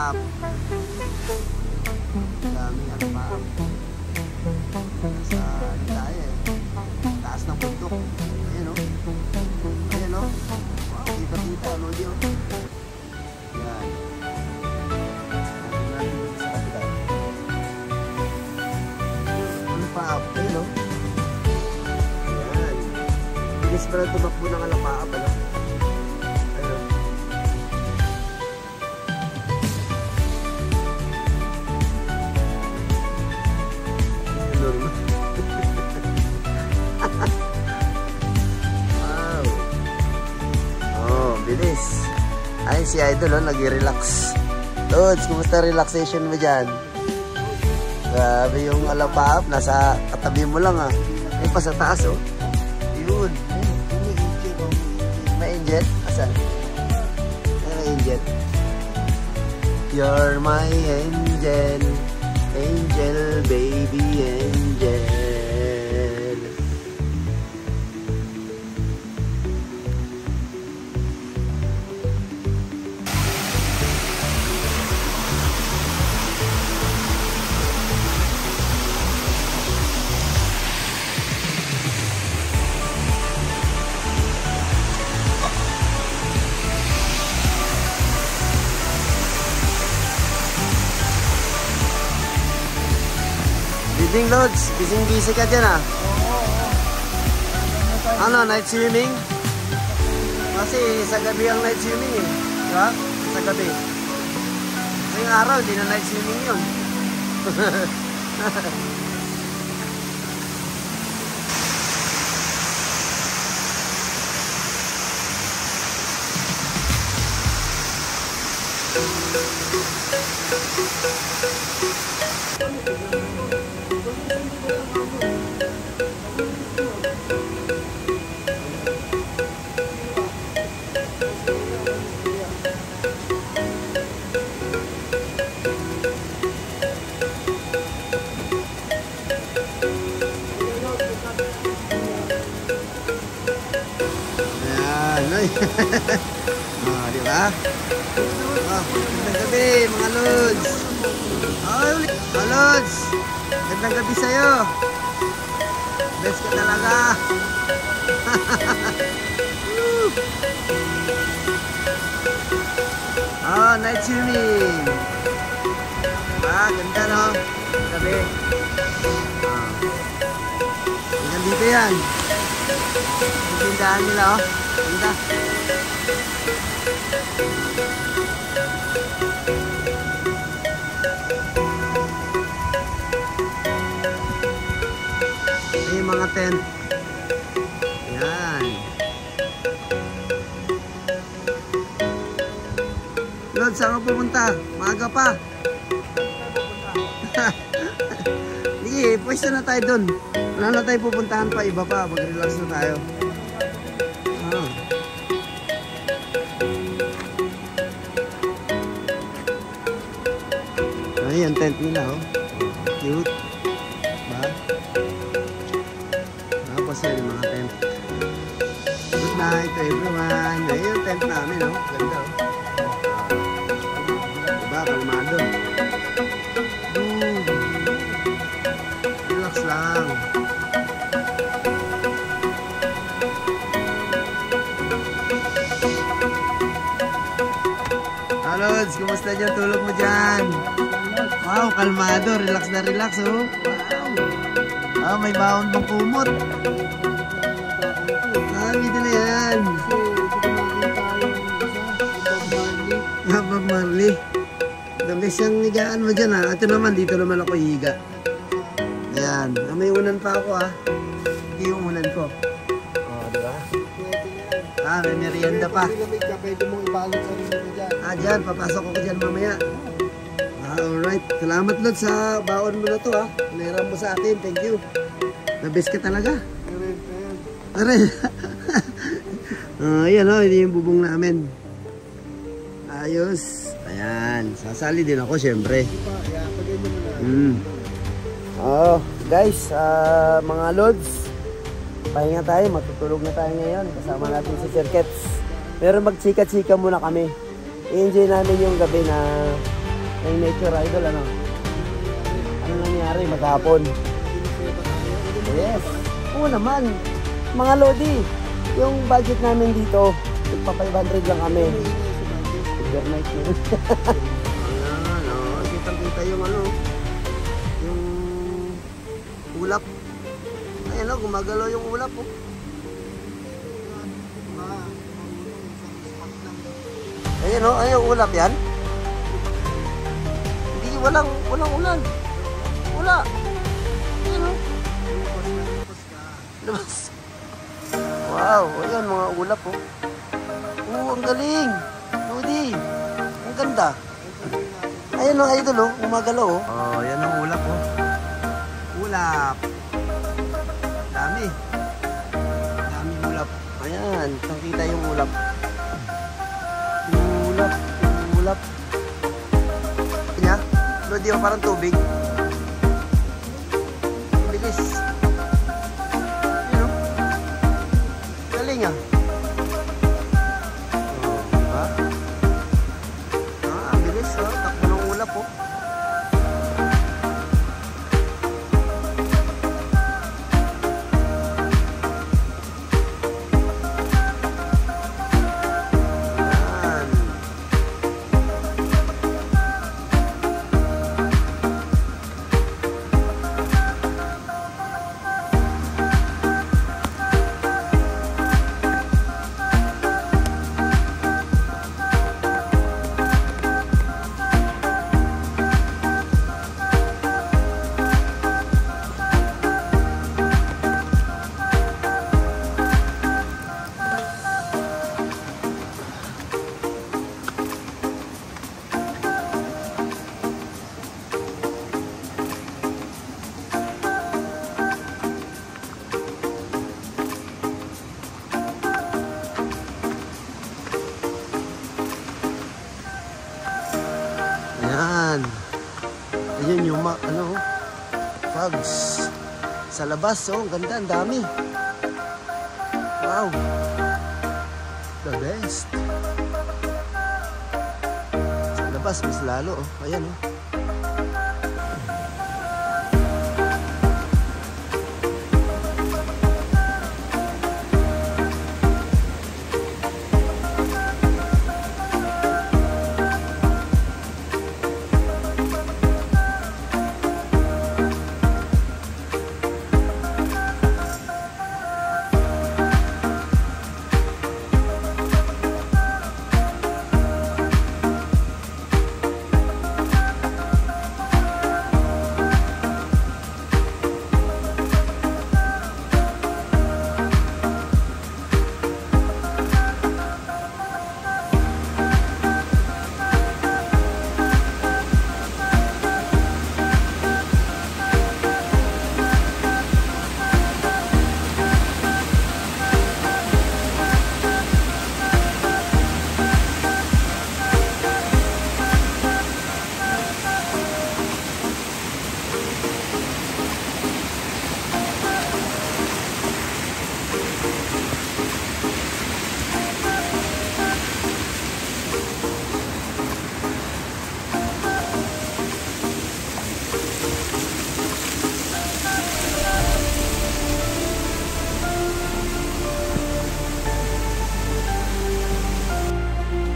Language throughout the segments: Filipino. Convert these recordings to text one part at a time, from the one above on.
alapaap. Daming alapaap. Sa ano tayo eh. Taas ng bundok. Ayan o. Ayan o. Wow, kita-kita. Ano yun? Yan. Alapaap. Ayan o. Yan. Bilis pa lang tumakbo ng alapaap. Ano? Wow. Oh, bilis. Ayun si Idol, oh, nag-relax. Lods, kumusta relaxation mo dyan? Grabe yung alapaap, nasa katabi mo lang ah. Ay pa sa taas oh. Yun. May angel? Asan? May angel. You're my angel. Angel, baby, angel. Bising Lods, busy ka dyan ah. Ano, night swimming? Kasi sa gabi ang night swimming eh. Diba? Sa gabi. Ngayong araw, di na night swimming yun. Oh, di ba? Oh, gandang gabi mga Lods. Oh, Lods. Gandang gabi sa'yo. Best ka talaga. Oh, night swimming. Ah, ganda no? Gabi. Oh. Hanggang dito yan. Tindahan nila oh. Ganda. May mga tent. Yan. Lord, saan ka pupunta? Maaga pa. Sige, pwesto na tayo dun. Wala na tayo pupuntahan pa. Iba pa. Mag-relax na tayo. Ay, ang tent nila oh. Cute. Ba? Tapos yan yung mga tent. Good night to everyone. Ay, yung tent namin oh. Ganda oh. Diba, kalmado. Relax lang. Lods, kumusta dyan? Tulog mo dyan? Wow, kalmado. Relax na relax, oh. Wow. Ah, may baon pang kumot. Ah, dito na yan. Bob Marley. The best yung higaan mo dyan, ha. Ito naman, dito naman ako higa. Ayan. Ah, may unan pa ako, ha. Hindi yung unan ko. Oh, diba? Ah, may merienda pa. Ah, dyan. Papasok ako dyan mamaya. Alright, salamat Lord sa baon mo na to ha. Pinahiram mo sa atin, thank you. The best ka talaga. Aray. Ayan o, hindi yung bubong namin. Ayos. Ayan, sasali din ako syempre. Oh, guys, mga Lods, pahinga tayo, matutulog na tayo ngayon. Kasama natin si Sir Kets. Pero magchika-chika muna kami. I-enjoy namin yung gabi na Yung nature idol, ano? Ano nangyari maghapon? Yes. Oo naman. Mga Lodi, yung budget namin dito, pa 500 lang kami. Overnight na yun. Ayan, oh. Kitang-kita yung ano, yung ulap. Ayan, oh, gumagalaw yung ulap, oh. Ayan, oh, ayan yung ulap yan. Hindi, walang ulan. Wala. Ayan, oh. Labas. Wow, ayan mga ulap, oh. Oo, ang galing. Lodi, ang ganda. Ayan ang idol, oh, umagalaw, oh. Oh, ayan ang ulap, oh. Ulap. Dami. Dami ulap. Ayan, nakita yung ulap. Ulap, ulap. Kanya, Lodi, oh, parang tubig. Bilis. Ayan, oh. Galing, ah. Ayan. Ayan yung ano, frogs. Sa labas, oh, ang ganda, ang dami. Wow. The best. Sa labas, mas lalo, oh. Ayan, oh.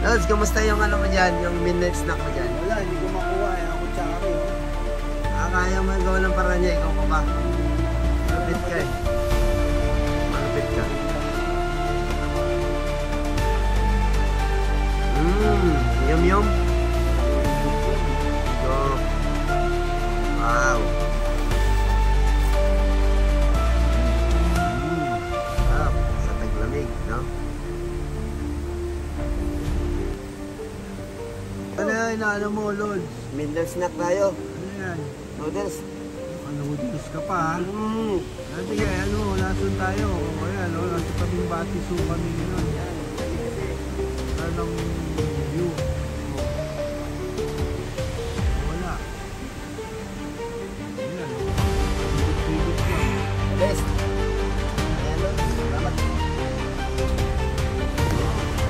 Lods, kumusta yung ano mo dyan? Yung midnight snack mo dyan? Wala, hindi ko makuha eh. Ako tsaka Kaya mo yung gawa ng paraan niya, ikaw pa ba? Malapit ka eh. Malapit ka. Yum yum. So, wow. Sarap. Sa taglamig, no? Ano yan, inaano mo, Lord? Midnight snack tayo. Ano yan? Noodles. Noodles ka pa, ha? Sabi nga, ano, nasun tayo. O yan, o, nasa kaming batiso kami ngayon. Yan. Anong view? Wala. Yan, o. Pigit-pigit lang. Best. Ayan, Lods. Salamat.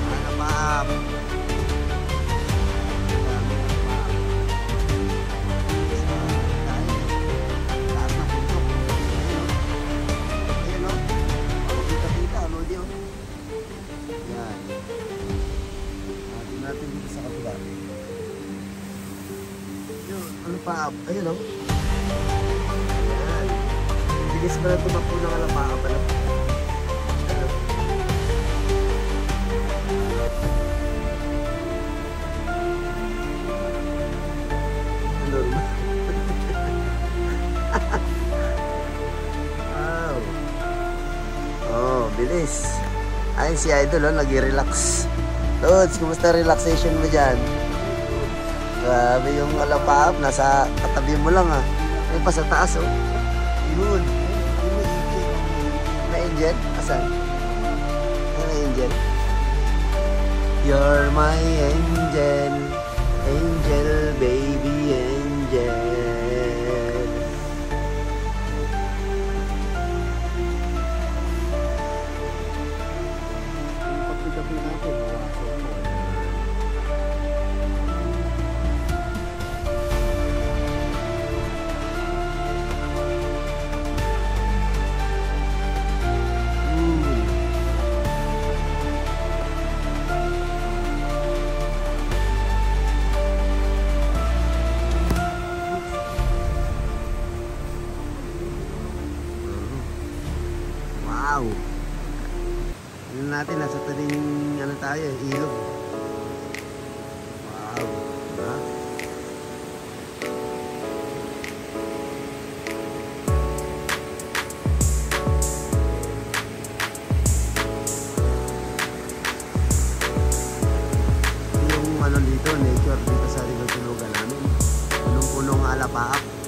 Ano pa? kapila. Yun, ano pa? Ayun o. Ayan. Bilis ba na tumakbo ng alapaap? Ano? Ano? Normal. Wow. Oh, bilis. Ayun si Idol, oh, nag-relax. Lods, kumusta relaxation mo dyan? Grabe yung alapaap, nasa katabi mo lang ah. Ay pa sa taas oh. Yun. May angel? Asan? May angel? You're my angel. Angel, baby, angel. Wow! Ano natin, nasa tabing ano tayo, ilog. Wow! Diba? Yung ano dito, nature dito sa River Tulugan namin. Punong-punong alapaap.